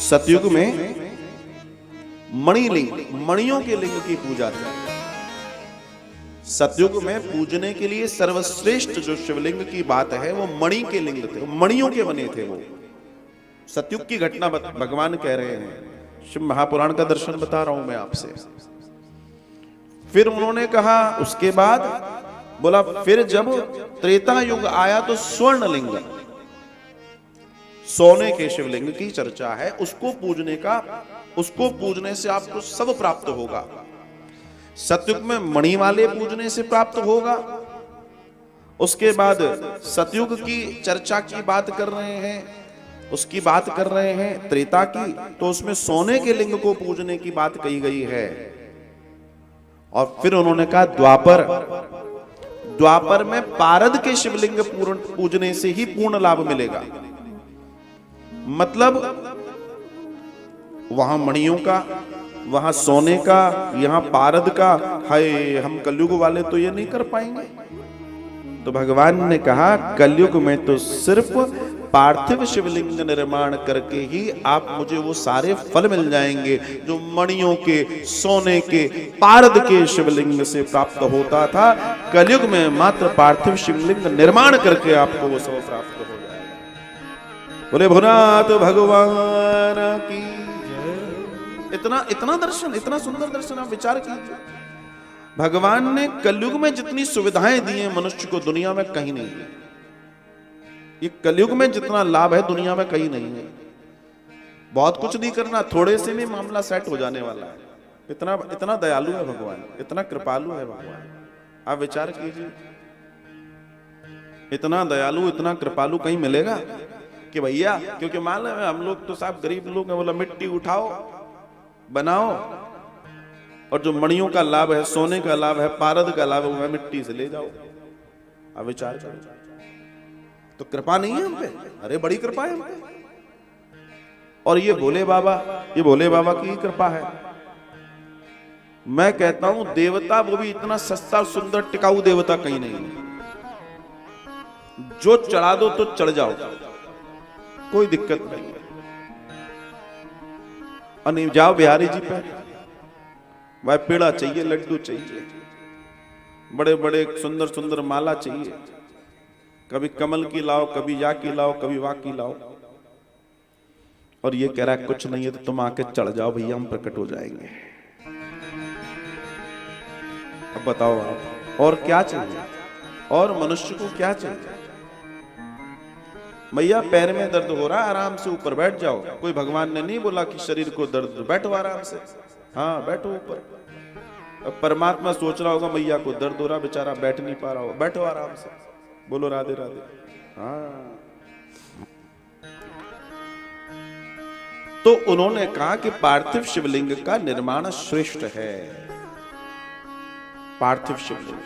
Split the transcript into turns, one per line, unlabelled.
सतयुग में मणिलिंग, मणियों के लिंग की पूजा थी। सतयुग में पूजने के लिए सर्वश्रेष्ठ जो शिवलिंग की बात है वो मणि के लिंग थे, मणियों के बने थे वो। सतयुग की घटना भगवान कह रहे हैं, शिव महापुराण का दर्शन बता रहा हूं मैं आपसे। फिर उन्होंने कहा, उसके बाद बोला, फिर जब त्रेता युग आया तो स्वर्ण लिंग, सोने के शिवलिंग की चर्चा है, उसको पूजने का, उसको पूजने से आपको सब प्राप्त होगा। सतयुग में मणि वाले पूजने से प्राप्त होगा। उसके बाद सतयुग की चर्चा की बात कर रहे हैं, उसकी बात कर रहे हैं त्रेता की, तो उसमें सोने के लिंग को पूजने की बात कही गई है। और फिर उन्होंने कहा द्वापर, द्वापर में पारद के शिवलिंग पूजने से ही पूर्ण लाभ मिलेगा। मतलब वहां मणियों का, वहां सोने का, यहां पारद का। हाय, हम कलयुग वाले तो ये नहीं कर पाएंगे। तो भगवान ने कहा, कलयुग में तो सिर्फ पार्थिव शिवलिंग निर्माण करके ही आप मुझे वो सारे फल मिल जाएंगे जो मणियों के, सोने के, पारद के शिवलिंग से प्राप्त होता था। कलयुग में मात्र पार्थिव शिवलिंग निर्माण करके आपको वो सब प्राप्त हो जाएगा। बोले भोलेनाथ भगवान की जय। इतना दर्शन, इतना सुंदर दर्शन आप विचार कीजिए। भगवान ने कलयुग में जितनी सुविधाएं दी हैं मनुष्य को, दुनिया में कहीं नहीं है। ये कलयुग में जितना लाभ है दुनिया में कहीं नहीं है। बहुत कुछ नहीं करना, थोड़े से में मामला सेट हो जाने वाला है। इतना दयालु है भगवान, इतना कृपालु है भगवान। आप विचार कीजिए, इतना दयालु, इतना कृपालु कहीं मिलेगा कि भैया, क्योंकि मान लो हम लोग तो साहब गरीब लोग हैं, बोला मिट्टी उठाओ बनाओ, और जो मणियों का लाभ है, सोने का लाभ है, पारद का लाभ है, वो मिट्टी से ले जाओ। अब विचार करो, तो कृपा नहीं है हम पे? अरे बड़ी कृपा है हम पे। और ये भोले बाबा की कृपा है। मैं कहता हूं देवता, वो भी इतना सस्ता सुंदर टिकाऊ देवता कहीं नहीं है। जो चढ़ा दो तो चढ़ जाओ, कोई दिक्कत नहीं है। और नहीं जाओ बिहारी जी पे, वह पेड़ा चाहिए, लड्डू चाहिए, बड़े बड़े सुंदर सुंदर माला चाहिए, कभी कमल की लाओ, कभी या की लाओ, कभी वा की लाओ। और ये कह रहा है कुछ नहीं है तो तुम आके चढ़ जाओ भैया, हम प्रकट हो जाएंगे। अब बताओ आप, और क्या चाहिए? और मनुष्य को क्या चाहिए? भैया पैर में दर्द हो रहा है, आराम से ऊपर बैठ जाओ। कोई भगवान ने नहीं बोला कि शरीर को दर्द, बैठो आराम से, हाँ बैठो ऊपर। अब परमात्मा सोच रहा होगा मैया को दर्द हो रहा, बेचारा बैठ नहीं पा रहा हो, बैठो आराम से, बोलो राधे राधे। हाँ, तो उन्होंने कहा कि पार्थिव शिवलिंग का निर्माण श्रेष्ठ है। पार्थिव शिवलिंग